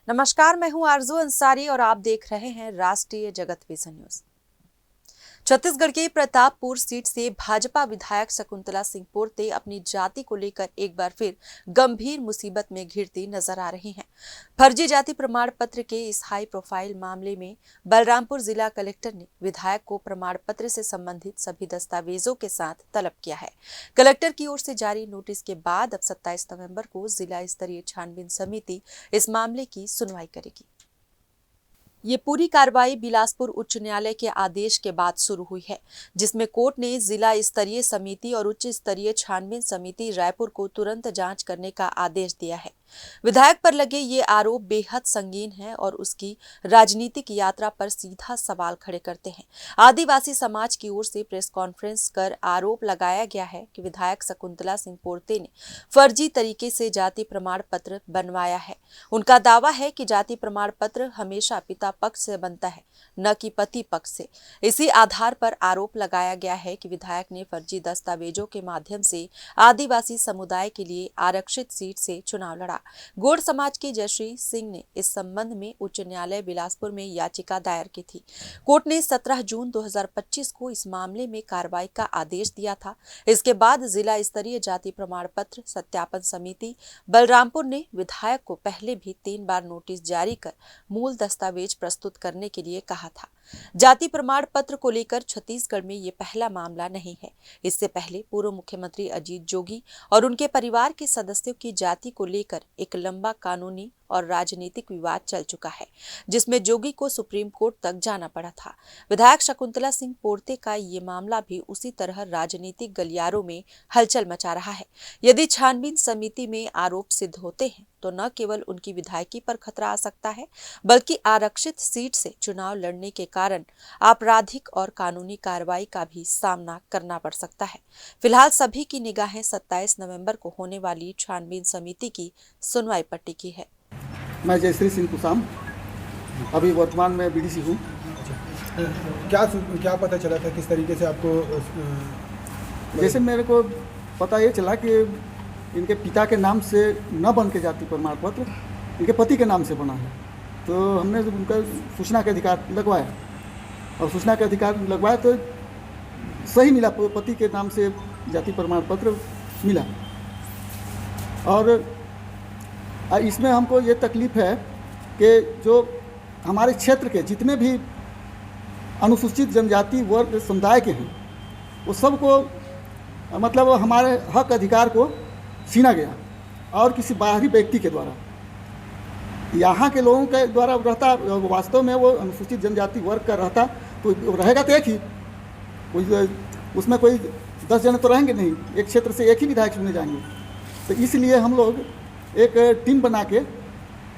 नमस्कार, मैं हूं आरजू अंसारी और आप देख रहे हैं राष्ट्रीय जगत विजन न्यूज। छत्तीसगढ़ के प्रतापपुर सीट से भाजपा विधायक शकुंतला सिंह पोर्ते अपनी जाति को लेकर एक बार फिर गंभीर मुसीबत में घिरती नजर आ रही हैं। फर्जी जाति प्रमाण पत्र के इस हाई प्रोफाइल मामले में बलरामपुर जिला कलेक्टर ने विधायक को प्रमाण पत्र से संबंधित सभी दस्तावेजों के साथ तलब किया है। कलेक्टर की ओर से जारी नोटिस के बाद अब 27 नवंबर को जिला स्तरीय छानबीन समिति इस मामले की सुनवाई करेगी। ये पूरी कार्रवाई बिलासपुर उच्च न्यायालय के आदेश के बाद शुरू हुई है, जिसमें कोर्ट ने जिला स्तरीय समिति और उच्च स्तरीय छानबीन समिति रायपुर को तुरंत जांच करने का आदेश दिया है। विधायक पर लगे ये आरोप बेहद संगीन है और उसकी राजनीतिक यात्रा पर सीधा सवाल खड़े करते हैं। आदिवासी समाज की ओर से प्रेस कॉन्फ्रेंस कर आरोप लगाया गया है कि विधायक शकुंतला सिंह पोर्ते ने फर्जी तरीके से जाति प्रमाण पत्र बनवाया है। उनका दावा है कि जाति प्रमाण पत्र हमेशा पिता पक्ष से बनता है, न कि पति पक्ष से। इसी आधार पर आरोप लगाया गया है कि विधायक ने फर्जी दस्तावेजों के माध्यम से आदिवासी समुदाय के लिए आरक्षित सीट से चुनाव लड़ा। गौड़ समाज के जयश्री सिंह ने इस संबंध में उच्च न्यायालय बिलासपुर में याचिका दायर की थी। कोर्ट ने 17 जून 2025 को इस मामले में कार्रवाई का आदेश दिया था। इसके बाद जिला स्तरीय जाति प्रमाण पत्र सत्यापन समिति बलरामपुर ने विधायक को पहले भी 3 बार नोटिस जारी कर मूल दस्तावेज प्रस्तुत करने के लिए कहा था। जाति प्रमाण पत्र को लेकर छत्तीसगढ़ में ये पहला मामला नहीं है। इससे पहले पूर्व मुख्यमंत्री अजीत जोगी और उनके परिवार के सदस्यों की जाति को लेकर एक लंबा कानूनी और राजनीतिक विवाद चल चुका है, जिसमें जोगी को सुप्रीम कोर्ट तक जाना पड़ा था। विधायक शकुंतला सिंह पोर्ते का ये मामला भी उसी तरह राजनीतिक गलियारों में हलचल मचा रहा है। यदि छानबीन समिति में आरोप सिद्ध होते हैं तो न केवल उनकी विधायकी पर खतरा आ सकता है, बल्कि आरक्षित सीट से चुनाव लड़ने के कारण आपराधिक और कानूनी कार्रवाई का भी सामना करना पड़ सकता है। फिलहाल सभी की निगाहें 27 नवंबर को होने वाली छानबीन समिति की सुनवाई पर टिकी है। मैं जयश्री सिंह कुसाम, अभी वर्तमान में बीडीसी हूँ। क्या पता चला था, किस तरीके से आपको? जैसे मेरे को पता ये चला कि इनके पिता के नाम से न बन के जाति प्रमाण पत्र इनके पति के नाम से बना है, तो हमने उनका सूचना के अधिकार लगवाया और सूचना के अधिकार लगवाया तो सही मिला, पति के नाम से जाति प्रमाण पत्र मिला। और इसमें हमको ये तकलीफ़ है कि जो हमारे क्षेत्र के जितने भी अनुसूचित जनजाति वर्ग समुदाय के हैं वो सबको मतलब हमारे हक अधिकार को छीना गया और किसी बाहरी व्यक्ति के द्वारा, यहाँ के लोगों के द्वारा रहता। वास्तव में वो अनुसूचित जनजाति वर्ग का रहता तो रहेगा तो एक ही, उसमें कोई 10 जने तो रहेंगे नहीं, एक क्षेत्र से एक ही विधायक चुने जाएंगे। तो इसलिए हम लोग एक टीम बना के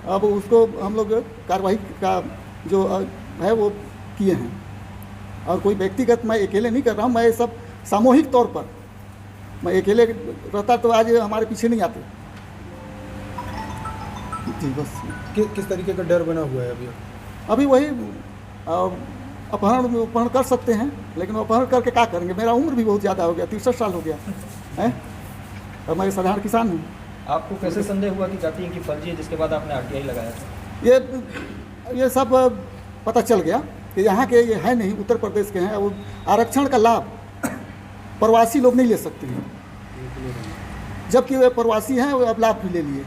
अब उसको हम लोग कार्रवाई का जो है वो किए हैं। और कोई व्यक्तिगत मैं अकेले नहीं कर रहा हूँ, मैं सब सामूहिक तौर पर, मैं अकेले रहता तो आज हमारे पीछे नहीं आते जी। बस किस तरीके का डर बना हुआ है अभी वही अपहरण कर सकते हैं, लेकिन अपहरण करके क्या करेंगे? मेरा उम्र भी बहुत ज़्यादा हो गया, 63 साल हो गया है और मैं साधारण किसान हूँ। आपको कैसे संदेह हुआ कि जाति की फर्जी है, जिसके बाद आपने आरटीआई लगाया था? ये सब पता चल गया कि यहाँ के ये है नहीं, उत्तर प्रदेश के हैं। वो आरक्षण का लाभ प्रवासी लोग नहीं ले सकते हैं, जबकि वे प्रवासी हैं, वो अब लाभ भी ले लिए।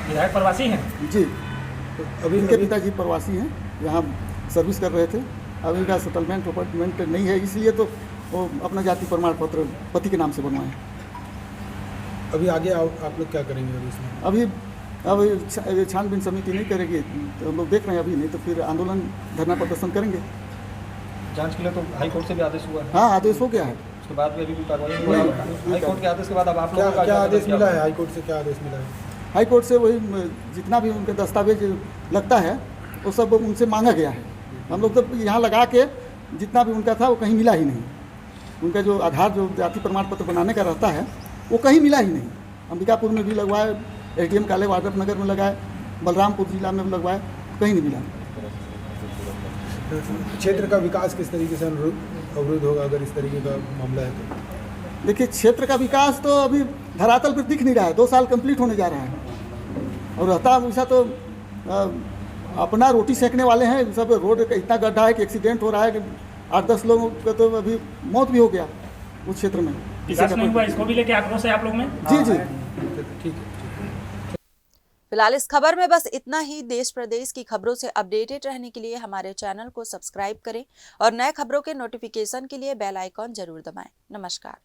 विधायक प्रवासी हैं जी, तो अभी इनके पिताजी प्रवासी हैं, यहाँ सर्विस कर रहे थे। अभी का सेटलमेंट अपॉइंटमेंट नहीं है, इसलिए तो वो अपना जाति प्रमाण पत्र पति के नाम से बनवाएं। अभी आगे आप लोग क्या करेंगे इसमें? अभी छानबीन समिति नहीं करेगी तो हम लोग देख रहे हैं, अभी नहीं तो फिर आंदोलन धरना प्रदर्शन करेंगे। जांच के लिए तो हाई कोर्ट से भी आदेश हुआ है? हाँ, आदेश हो गया है। उसके बाद भी अभी भी कार्रवाई हुआ है। हाई कोर्ट के आदेश के बाद अब आप लोगों का क्या आदेश मिला है? हाई कोर्ट से क्या आदेश मिला है? हाई कोर्ट से वही जितना भी उनके दस्तावेज लगता है वो सब उनसे मांगा गया है। हम लोग तो यहाँ लगा के जितना भी उनका था वो कहीं मिला ही नहीं। उनका जो आधार जो जाति प्रमाण पत्र बनाने का रहता है वो कहीं मिला ही नहीं। अंबिकापुर में भी लगवाए, एसडीएम काले वाड्रफ नगर में लगाए, बलरामपुर जिला में लगवाए, कहीं नहीं मिला। क्षेत्र का विकास किस तरीके से अवरुद्ध होगा अगर इस तरीके का मामला है तो? देखिए, क्षेत्र का विकास तो अभी धरातल पर दिख नहीं रहा है। 2 साल कंप्लीट होने जा रहा है और रहता वैसा तो अपना रोटी सेकने वाले हैं, सब रोड का इतना गड्ढा है कि एक्सीडेंट हो रहा है कि 8-10 लोगों का तो अभी मौत भी हो गया उस क्षेत्र में। विकास नहीं हुआ, इसको भी लेके आक्रोश है आप लोग में? जी जी ठीक है। फिलहाल इस खबर में बस इतना ही। देश प्रदेश की खबरों से अपडेटेड रहने के लिए हमारे चैनल को सब्सक्राइब करें और नए खबरों के नोटिफिकेशन के लिए बेल आइकॉन जरूर दबाएं। नमस्कार।